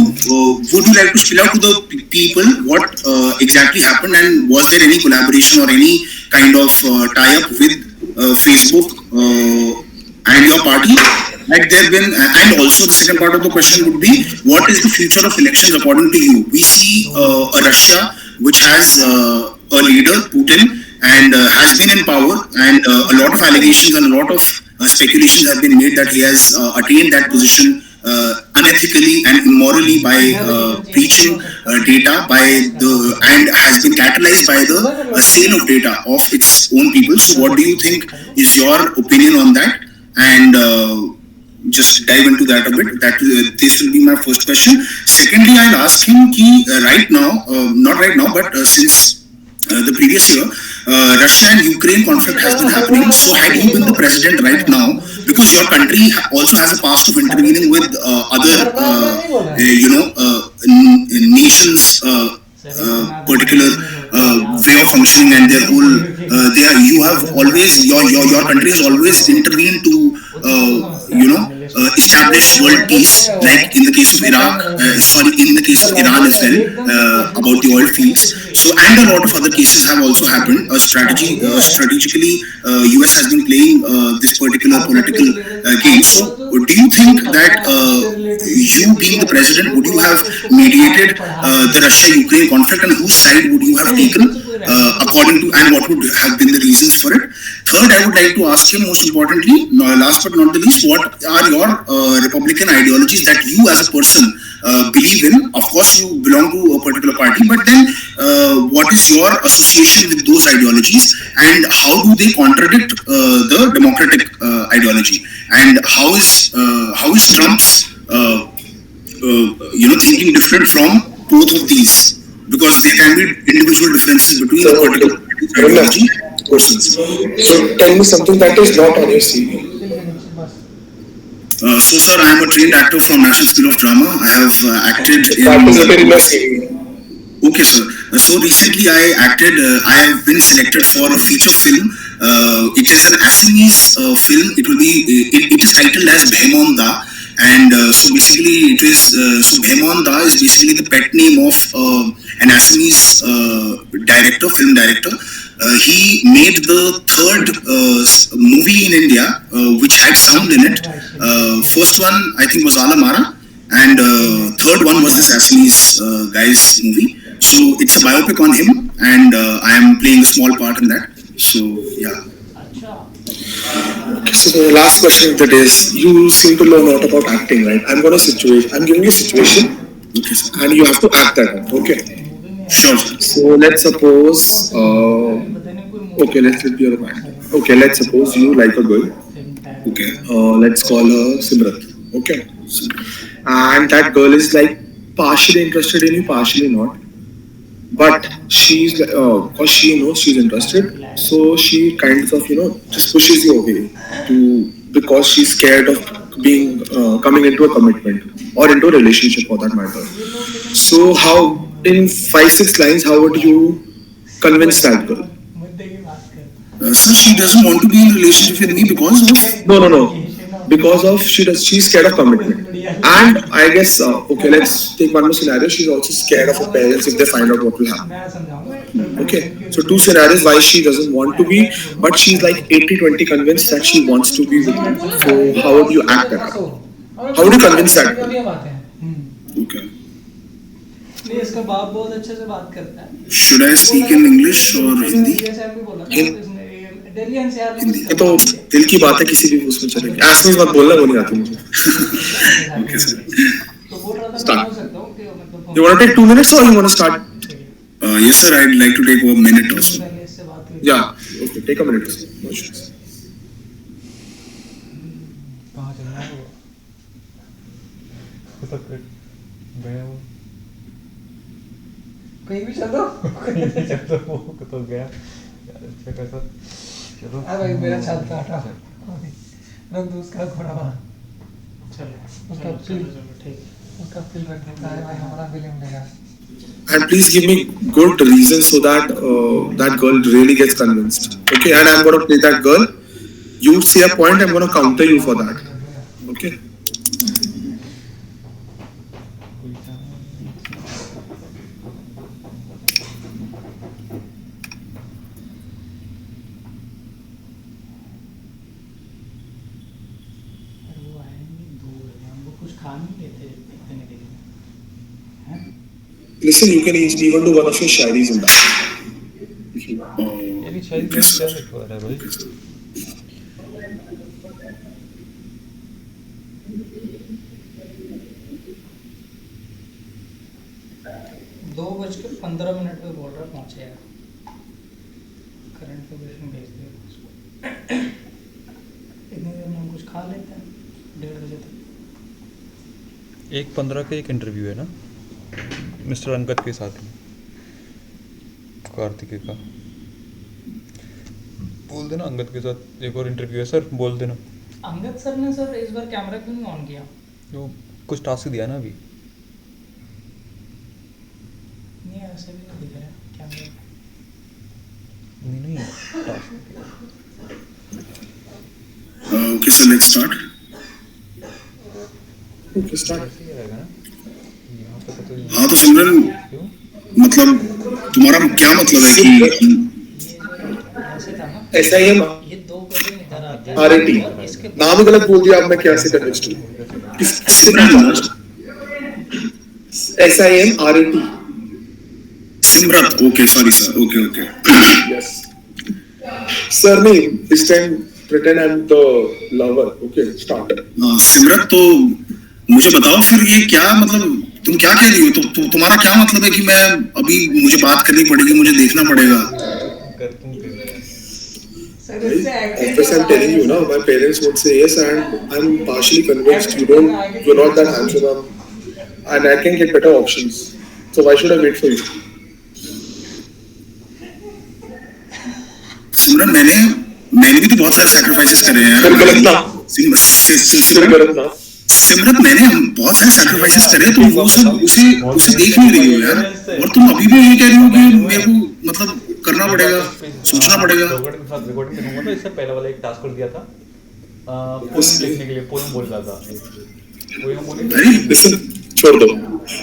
would you like to spill out to the people what exactly happened, and was there any collaboration or any kind of tie-up with Facebook and your party? Had there been, and also the second part of the question would be, what is the future of elections according to you? We see a Russia which has a leader, Putin, and has been in power, and a lot of allegations and a lot of speculations have been made that he has attained that position unethically and immorally by breaching data by the and has been catalyzed by the sale of data of its own people. So, what do you think is your opinion on that? And just dive into that a bit. That this will be my first question. Secondly, I'll ask him ki right now, not right now, but since the previous year, Russia and Ukraine conflict has been happening. So, had you been the president right now, because your country also has a past of intervening with other, nations' particular way of functioning and their whole, you have always your country has always intervened to establish world peace, like in the case of Iraq, in the case of Iran as well, about the oil fields. So, and a lot of other cases have also happened. Strategically, US has been playing this particular political game. So, do you think that you being the president, would you have mediated the Russia-Ukraine conflict, and whose side would you have taken according to, and what would have been the reasons for it? Third, I would like to ask you, most importantly, last but not the least, what are your Republican ideologies that you as a person believe in? Of course, you belong to a particular party, but then what is your association with those ideologies, and how do they contradict the democratic ideology? And how is Trump's thinking different from both of these? Because there can be individual differences between the particular ideology and persons. So tell me something that is not on your CV. So, sir, I am a trained actor from National School of Drama. I have acted in. That is a very nice CV. Okay, sir. So recently I acted. I have been selected for a feature film. It is an Assamese film. It is titled as Behmon Da, and so basically it is. So Behmon Da is basically the pet name of an Assamese film director. He made the third movie in India which had sound in it. First one I think was Alamara, and third one was this Assamese guy's movie. So it's a biopic on him, and I am playing a small part in that. So yeah. So the last question of the day is: you seem to know a lot about acting, right? I'm giving you a situation, Okay, sir. and you have to act that out. Okay. Sure. So let's suppose. Okay, let's be your mind. Okay, let's suppose you like a girl. Okay. Let's call her Simrat. Okay. And that girl is like partially interested in you, partially not. But she's because she knows she's interested, so she kind of just pushes you away because she's scared of being coming into a commitment or into a relationship for that matter. So how in 5-6 lines how would you convince that girl? So she doesn't want to be in a relationship with me because of. No. Because of she's scared of commitment. And I guess okay, let's take one more scenario. She's also scared of her parents if they find out what will happen. Okay, so two scenarios why she doesn't want to be, but she's like 80-20 convinced that she wants to be with you. So how would you act that out? How would you convince that girl? Okay. नहीं इसका बाप बहुत अच्छे से बात करता है. Should I speak in English or Hindi? Delhi NCR ये तो दिल की बात है, किसी भी उसमें चलेगी. ऐसे मत बोलना, वो नहीं आती मुझे. Okay, sir. तो बोल रहा था मैं हो सकता हूँ कि मतलब. You want to take 2 minutes or you want to start? Yes, sir. I'd like to take a minute or so. Yeah. Okay, take a minute. No issues. कहाँ चलना है वो? गया वो. कहीं भी चल दो. कहीं भी चल दो, वो तो गया. यार अच्छा कैसा. चलो. अब मेरा चलता हटा. रख दो उसका घोड़ा वहाँ. चलो. उसका फील रखने का है भाई, हमारा फिल्म लेगा. And please give me good reason so that that girl really gets convinced. Okay, and I'm gonna play that girl. You say a point, I'm gonna counter you for that. Okay. Listen, you can even do one of your shairis in that. यानी शायद क्या लिखवा रहा है भाई. 2:15 पे बोल रहा पहुंचेगा. करंट लोकेशन भेज दे उसको. इतनी देर में हम कुछ खा लेते हैं 1:30 बजे तक. 1:15 का एक इंटरव्यू है ना मिस्टर अंगद के साथ में, कार्तिकेय का. बोल देना अंगद के साथ एक और इंटरव्यू है सर, बोल देना. अंगद सर ने सर इस बार कैमरा क्यों नहीं ऑन किया? वो कुछ टास्क दिया ना अभी. नहीं ऐसे भी नहीं दिख रहा कैमरा. नहीं task. Okay, So let's start. Okay, start. ऐसे ही आएगा ना यहाँ पे तो हाँ तो सिमरन क्यों मतलब तुम्हारा क्या मतलब है कि ऐसे था ना, ऐसा ही हम ये दो क्वेश्चन इधर आते हैं RAT और इसके नाम ही गलत बोल दिया, अब मैं क्या से कन्विंस्ड हूँ किससे सिमरन SIM RAT Simrat okay sorry sir okay okay yes surname this time pretend I'm the lover. Okay, start. Simrat तो मुझे बताओ फिर ये क्या मतलब तुम क्या कह रही हो तो तुम्हारा क्या मतलब है कि मैं अभी मुझे बात करनी पड़ेगी मुझे देखना पड़ेगा कर तुम कर सर इससे Of course, I'm telling you now. My parents would say yes, and I'm partially convinced you're not that handsome, and I can get better options. So why should I wait for you? सिमरन मैंने भी तो बहुत सारे sacrifices करे हैं फिर गलत ना फिर गलत ना सिमरत मैंने बहुत सारे सैक्रिफाइसेस करे तो वो सब उसे देख नहीं रही हो यार और तुम अभी भी ये कह रही हो कि मेरे को मतलब करना पड़ेगा सोचना पड़ेगा रिकॉर्डिंग के साथ रिकॉर्डिंग करूंगा तो इससे पहले वाला एक टास्क कर दिया था पोएम लिखने के लिए पोएम बोल रहा था पोएम बोले अरे Listen, छोड़ दो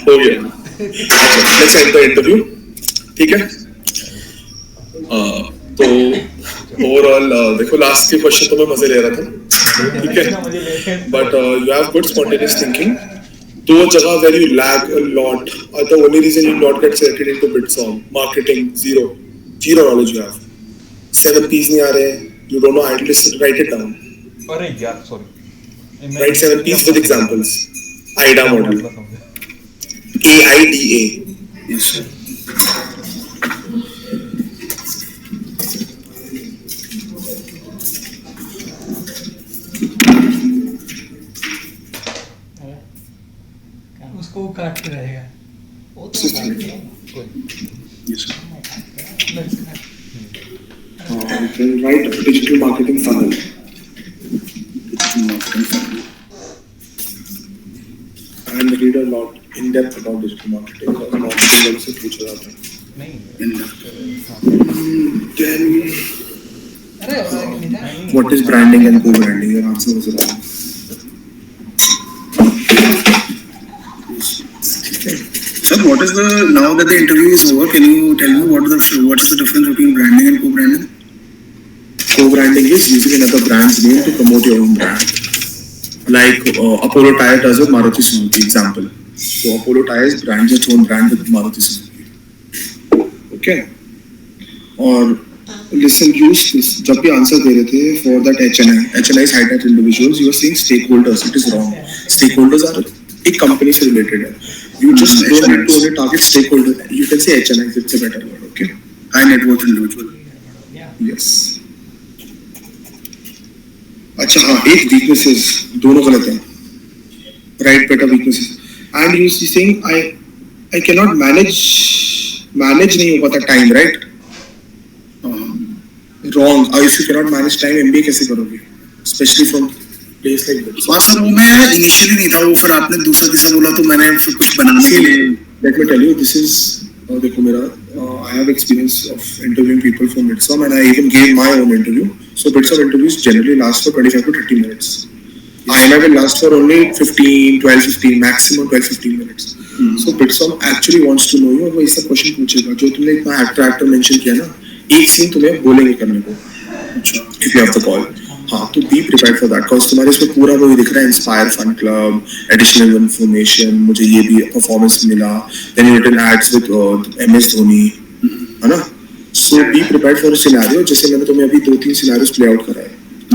हो गया. Let's end the interview. ठीक है. तो ओवरऑल देखो लास्ट के क्वेश्चन तो मैं मजे ले रहा था ठीक है but you have good spontaneous thinking. दो जगह where you lag a lot are the only reason you not get selected into BitSong. Marketing zero knowledge you have. 7 P's नहीं आ रहे you don't know how to listen, write it down. अरे यार sorry Write 7 P's with examples. AIDA model. AIDA. yes sir उसको काट के रहेगा वो तो yes sir You can write a digital marketing funnel. And read a lot in depth about digital marketing. और marketing से पूछा जाता है. नहीं Then अरे और नहीं था what is branding and co-branding? Your answer was wrong. sir what is the now that the interview is over can you tell me what is the difference between branding and co-branding Co-branding is using another brand's name to promote your own brand. Like Apollo Tyre does with Maruti Suzuki, example. So Apollo Tyres brands its own brand with Maruti Suzuki. Okay. और listen, use this. जब भी answer दे रहे थे for that HNI is high net individuals, you are saying stakeholders. It is wrong. Stakeholders are एक company से related है. You just don't need to only target stakeholder. You can say HNI. It's a better word. Okay. high net worth individual Yes. अच्छा हाँ एक weaknesses दोनों गलत हैं. Right better weaknesses. And you saying I cannot manage नहीं हो पाता time right? Wrong. If you cannot manage time MBA कैसे करोगे? Especially from place like this. हाँ सर वो मैं इनिशियली नहीं था वो फिर आपने दूसरा तीसरा बोला तो मैंने फिर कुछ बनाने के लिए Let me tell you, this is देखो मेरा I have experience of interviewing people from BitSom and I even gave my own interview. So BitSom interviews generally last for 25 to 30 minutes. IIM will last for only 15 maximum 12-15 minutes. So BitSom actually wants to know you और वो ऐसा question पूछेगा जो तुमने इतना actor mention किया ना एक सीन तुम्हें बोलेंगे करने को if you have the call. हाँ तो be prepared for that because तुम्हारे इसमें पूरा वही दिख रहा है inspire fun club additional information मुझे ये भी परफॉर्मेंस मिला then you written ads with MS Dhoni है ना so be prepared for a scenario जैसे मैंने तुम्हें अभी 2-3 सिनेरियोस प्ले आउट कराए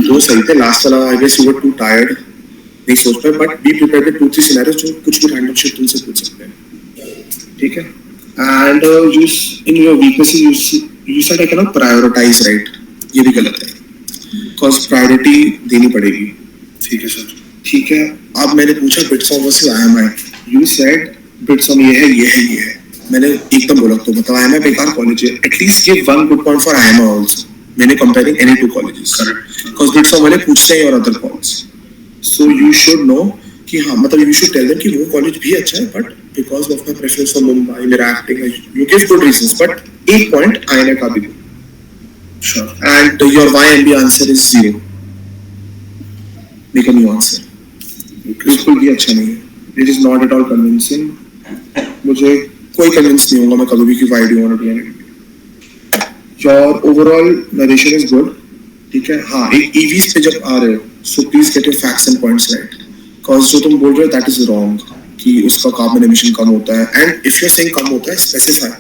दो सही थे लास्ट वाला I guess you were too tired नहीं सोच पाए but be prepared with 2-3 scenarios जो कुछ भी रैंडम शिट तुमसे पूछ सकते हैं ठीक है and you in your weaknesses you said I can not prioritise right ये भी गलत है बिकॉज प्रायोरिटी देनी पड़ेगी ठीक है सर ठीक है अब मैंने पूछा बिटसॉम वर्सेस IIM यू सेड बिटसॉम ये है मैंने एकदम बोला तो बताओ IIM बेकार कॉलेज है at least give one good point for IIM also मैंने comparing any two colleges because BITSoM वाले पूछते हैं और other college so you should know कि हाँ मतलब यू शुड टेल देम कि वो कॉलेज भी अच्छा है but because of my preference for Mumbai मेरा acting you give good reasons but एक पॉइंट IIM का भी sure and your YMB answer is 0 make a new answer. बिल्कुल भी अच्छा नहीं है. It is not at all convincing. मुझे कोई convince नहीं होगा मैं कभी भी कि why do you want to do anything. Your overall narration is good. ठीक है. हाँ, एक EVs पे जब आ रहे हो, so please get your facts and points right. Cause जो तुम बोल रहे हो that is wrong. कि उसका कार्बन एमिशन कम होता है. And if you're saying कम होता है, specify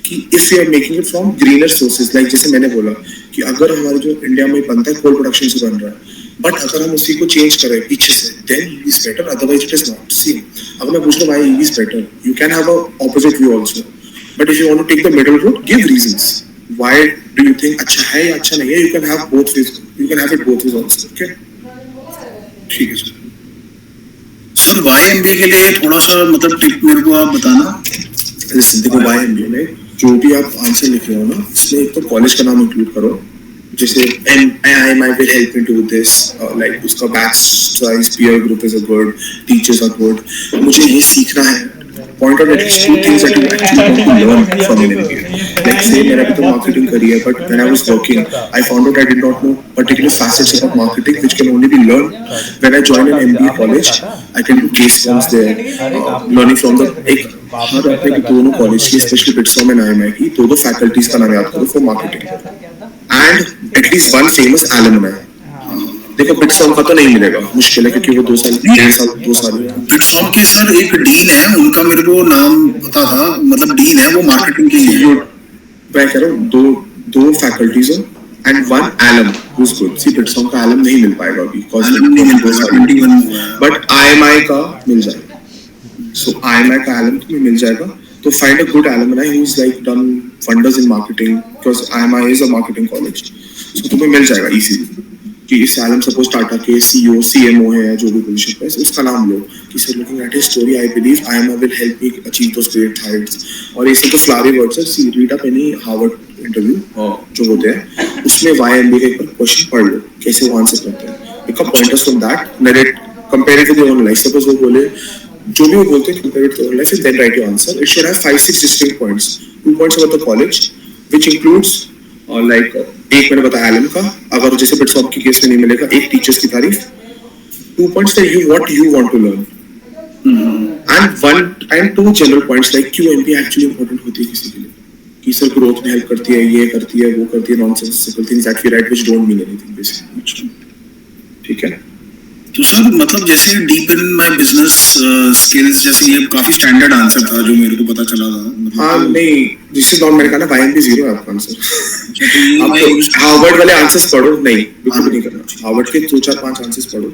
कि if we are making it from greener sources, like जैसे मैंने बोला कि अगर हमारे जो इंडिया में बनता है कोल प्रोडक्शन से बन रहा है, बट अगर हम उसी को चेंज करें पीछे से, then EV is better. Otherwise, it is not. See, अगर मैं पूछ रहा हूँ why EV is better, you can have a opposite view also. But if you want to take the middle route, give reasons. Why do you think अच्छा है या अच्छा नहीं है? You can have both ways. You can have it both ways also. Okay? ठीक है sir. Sir YMBA के लिए थोड़ा सा मतलब टिप मेरे को आप बताना. जैसे देखो YMBA में जो भी आप आंसर लिख रहे हो ना, इसमें एक तो कॉलेज का नाम इंक्लूड करो. जैसे IIM will help me do this, like उसका batch size peer group is a good, teachers are good. मुझे ये सीखना है. Point out at least two things that you actually want to learn from an MBA. Like say मैंने अभी तो marketing करी है, but when I was working, I found out I did not know particular facets about marketing which can only be learned when I joined an MBA college. I can do case forms there, learning from the एक हर अपने दोनों college की specially बिट्सॉम and IIM की दो faculties का नाम याद करो for marketing and at least one famous alumni. देखो बिट्सॉम का तो नहीं मिलेगा, मुश्किल है क्योंकि वो 2 साल 2 साल बिट्सॉम के सर एक डीन है, उनका मेरे को नाम पता था, मतलब डीन है वो मार्केटिंग के लिए. मैं कह रहा हूँ दो फैकल्टीज हो and one alum who is good. See BITSoM का एलम नहीं मिल पाएगा अभी बट IIM का मिल जाएगा. So IIM का एलम तुम्हें मिल जाएगा. तो find a good alumni who is like done wonders in marketing because IIM is a marketing college. So तुम्हें मिल जाएगा easily कि इस एलम सपोज टाटा के CEO CMO है जो भी पोजीशन पे उसका नाम लो कि sir looking at his story I believe IIM will help me achieve those great heights. और ये सब तो flowery words है. See read up any Harvard interview जो होते हैं उसमें YMBA का एक बार क्वेश्चन पढ़ लो कैसे वो आंसर करते हैं. Pick up pointers from that, narrate, compare it with your own life. Suppose वो बोले जो भी वो बोलते हैं compare it to your own life and then write your answer. It should have 5-6 distinct points. 2 points about the college which includes like एक मैंने बताया एलम का, अगर जैसे बिट्सॉम की केस में नहीं मिलेगा, एक टीचर्स की तारीफ. 2 points that you what you want to learn. And 2 general points like क्यों MBA actually important होती है किसी के लिए कि सर ग्रोथ में हेल्प करती है, ये करती है, वो करती है, nonsensical things that we write which don't mean anything basically. ठीक है. तो सर मतलब जैसे deep in my business skills जैसे ये काफी स्टैंडर्ड आंसर था जो मेरे को पता चला था. हाँ नहीं दिस इज नॉट मैंने कहा ना YMB 0 है आपका आंसर. आप हार्वर्ड वाले आंसर्स पढ़ो नहीं बिल्कुल नहीं करना. हार्वर्ड के 2-4-5 आंसर्स पढ़ो,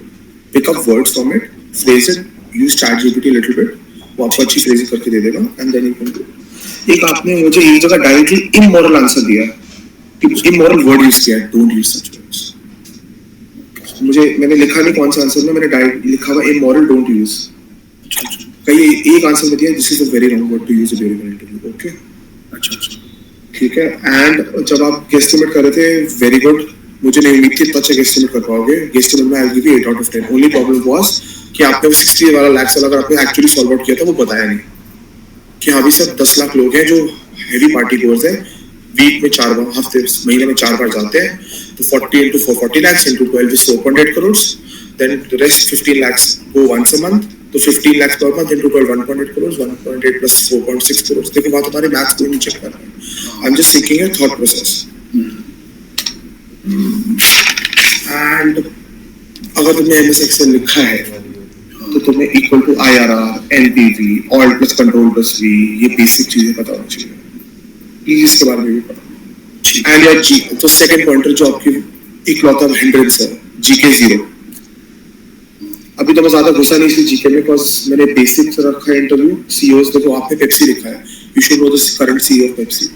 pick up words from it, phrase it, use ChatGPT little bit, वो आपको अच्छी फ्रेजिंग करके दे देगा and then you can do. एक आपने मुझे एक जगह डायरेक्टली इमोरल आंसर दिया कि इमोरल वर्ड यूज किया, डोंट यूज सच वर्ड्स. मुझे मैंने लिखा नहीं कौन सा आंसर में, मैंने डायरेक्ट लिखा हुआ इमोरल डोंट यूज. कहीं एक आंसर में दिया this is a very wrong word to use during an interview. Okay अच्छा ठीक है. एंड जब आप गेस्टिमेट कर रहे थे वेरी गुड, मुझे नहीं उम्मीद थी इतना अच्छा गेस्टिमेट कर पाओगे. गेस्टिमेट में I give you 8 out of 10. Only problem was कि आपने वो 60 वाला लाख वाला अगर आपने एक्चुअली सॉल्व आउट किया था वो बताया नहीं कि हाँ भी सब 10 लाख लोग हैं जो हैवी पार्टी गोर्स हैं, वीक में 4 बार, हफ्ते महीने में 4 बार जाते हैं. तो 40 into 40 lakhs into 12 is 4.8 crores. Then the rest 15 lakhs go once a month. तो 15 lakhs per month into 12 1.8 crores. 1.8 plus 4.6 crores. देखो वहाँ तुम्हारे मैथ्स कोई नहीं चेक कर रहा है. I'm just seeking a thought process. And अगर तुमने MS Excel लिखा है तो तुम्हें equal to IRR, NPV, Alt plus Control plus V ये बेसिक चीजें पता होनी चाहिए. प्लीज इसके बारे में भी पता. एंड योर जी तो सेकंड पॉइंटर जो आपकी इकलौता हिंड्रेंस है GK 0. अभी तो मैं ज्यादा घुसा नहीं इसी GK में बिकॉज मैंने बेसिक रखा है इंटरव्यू. CEOs देखो आपने पेप्सी लिखा है, you should know the current CEO of Pepsi.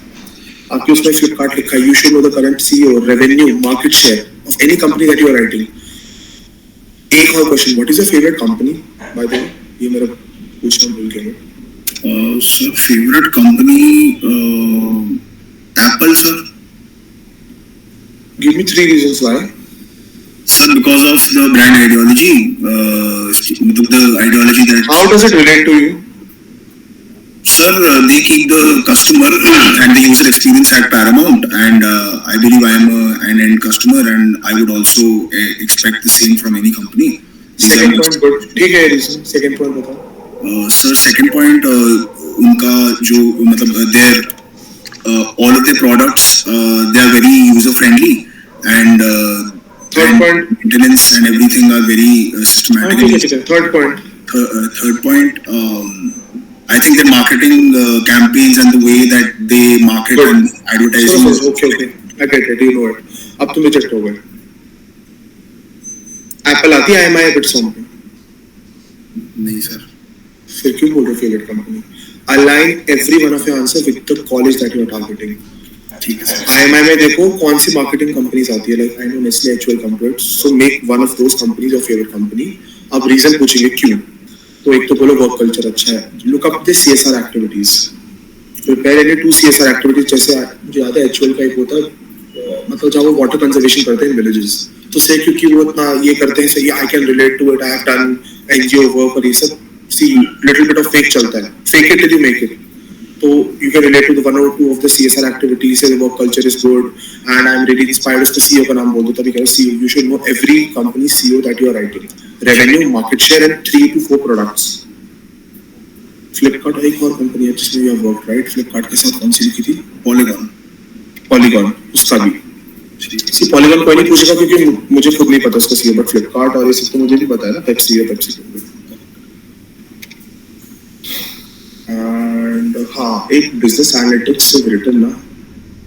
आपके उसमें फ्लिपकार्ट लिखा है, you should know the current CEO, revenue, market share of any company that you are writing. एक और question, what is your favourite company by the way, ये मेरा पूछना भूल गया. Sir favourite company Apple sir. Give me 3 reasons why. Sir, because of the brand ideology, the ideology that. How does it relate to you? Sir, they keep the customer and the user experience at paramount, and I believe I am an end customer, and I would also expect the same from any company. Second point good. ठीक है reason. Second point बताओ. Sir, second point, उनका जो मतलब their all of their products they are very user friendly, and third point, maintenance and everything are very systematic. Third point. Third point, I think the marketing campaigns and the way that they market Good. and advertising. Okay. I get it. You know it. अब तुम reject हो गए. Apple आती है IIM Bitsom पे? नहीं sir. फिर क्यों बोल रहे हो favorite company? Align every one of your answer with the college that you are targeting. ठीक है sir. IIM में देखो कौन सी marketing companies आती है. Like I know Nestle, HUL, come so make one of those companies your favorite company. अब reason पूछेंगे क्यों? तो एक तो बोलो वर्क कल्चर अच्छा है. Look up the CSR activities. Prepare any 2 CSR activities जैसे मुझे याद है HUL का एक होता है मतलब जहाँ वो वाटर कंजर्वेशन करते हैं विलेजेस. तो से क्योंकि वो इतना ये करते हैं सही I can relate to it. I have done NGO work और ये सब. See little bit of fake चलता है. Fake it till you make it. So you can relate to the 1 or 2 of the CSR activities. Say the work culture is good, and I'm really inspired. उसका CEO का नाम बोल दो तभी कहो CEO. You should know every company CEO that you are writing. Revenue, market share, and 3 to 4 products. Flipkart एक और company है जिसमें you have worked, right? Flipkart के साथ कौन सी लिखी थी? Polygon उसका भी. सी Polygon कोई नहीं पूछेगा क्योंकि मुझे खुद नहीं पता उसका CEO, but Flipkart और ये सब तो मुझे भी पता है ना. Pepsi. एंड हाँ एक बिजनेस एनालिटिक्स से रिटर्न ना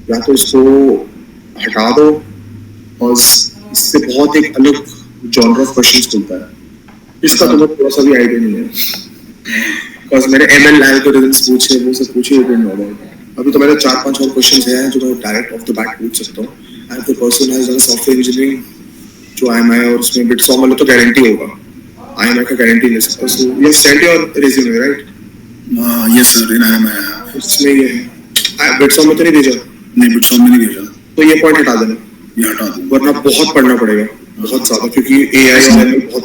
या तो इसको हटा दो और इससे बहुत एक अलग जॉनर ऑफ क्वेश्चंस खुलता है. इसका तो मुझे थोड़ा सा भी आइडिया नहीं है बिकॉज मैंने एमएल एल्गोरिथम्स पूछे वो सब पूछे डिडंट नो अबाउट. अभी तो मेरे 4-5 और क्वेश्चंस हैं जो मैं डायरेक्ट ऑफ द बैट पूछ सकता हूँ. And the person has done software engineering जो IIM और उसमें बिटसॉम वाला तो गारंटी होगा. IIM का गारंटी ले सकता. So you send your resume right? Yes sir, in IIM उसमें ये है बिटसॉम में तो नहीं भेजा? नहीं बिटसॉम में नहीं भेजा. तो ये पॉइंट हटा देना. ये हटा दो वरना बहुत पढ़ना पड़ेगा बहुत ज्यादा क्योंकि AI और ML बहुत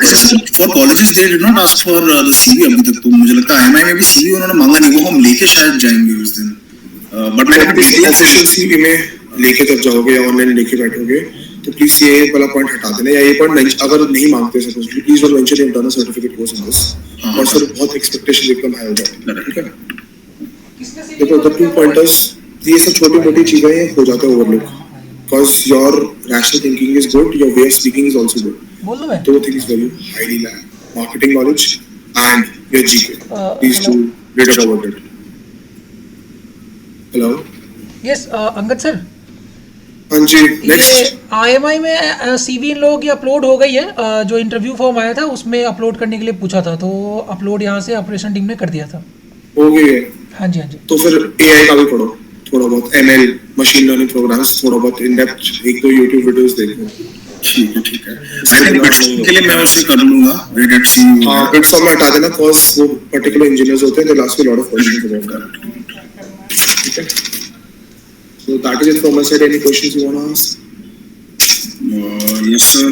for colleges they did not ask for the CV अभी तक. तो मुझे लगता है IIM में भी CV उन्होंने मांगा नहीं. वो हम लेके शायद जाएंगे उस दिन. बट मैंने ऑफिशियल CV में लेके जब जाओगे या ऑनलाइन लेके बैठोगे तो प्लीज ये वाला पॉइंट हटा देना. या ये पॉइंट अगर नहीं मांगते suppose please don't mention you have done a certificate course in this. और सर बहुत एक्सपेक्टेशन एकदम हाई हो जाती है. ठीक है देखो द 2 पॉइंटर्स ये सब छोटी मोटी चीजें ये हो जाते हैं overlook because your rational thinking is good, your way of speaking is also good. Two things very highly lack marketing knowledge and your GK. Please do read about it. Hello yes Angad sir. हाँ जी ये next. IIM में CV इन लोगों की upload हो गई है. जो इंटरव्यू फॉर्म आया था उसमें अपलोड करने के लिए पूछा था तो अपलोड यहाँ से ऑपरेशन टीम ने कर दिया था. हो गई है. हाँ जी. तो फिर AI का भी पढ़ो थोड़ा बहुत. ML मशीन लर्निंग प्रोग्राम्स थोड़ा बहुत इन डेप्थ 1-2 YouTube वीडियोस देखो. ठीक है. आई थिंक बिटसॉम के लिए मैं उसे कर लूंगा. Let see. हां बिटसॉम में हटा देना कॉज वो पर्टिकुलर इंजीनियर्स होते हैं they last lot of questions about that. ठीक है. So that is it from my side. Any questions you want to ask? Yes sir.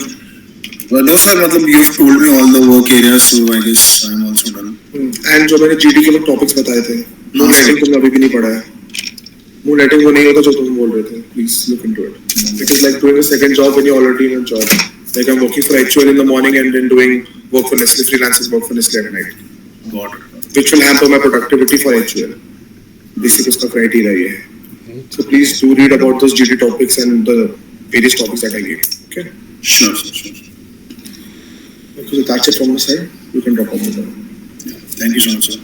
No sir, मतलब you have told me all the work areas, so I guess I am also done. And जो मैंने GD के topics बताए थे mood lighting तुमने अभी भी नहीं पढ़ा है. मूड लाइटिंग वो नहीं होता जो तुम बोल रहे थे. Please look into it. It is like doing a second job when you already in a job. Like I'm working for HUL in the morning and then doing work for Nestle, freelancers work for Nestle at night. Got it. Which will hamper my productivity for HUL. Basic उसका criteria ये है. So please do read about those GD topics and the various topics that I gave. Okay? Sure. Okay, so that's it from my side. You can drop off the phone. Thank you so much sir.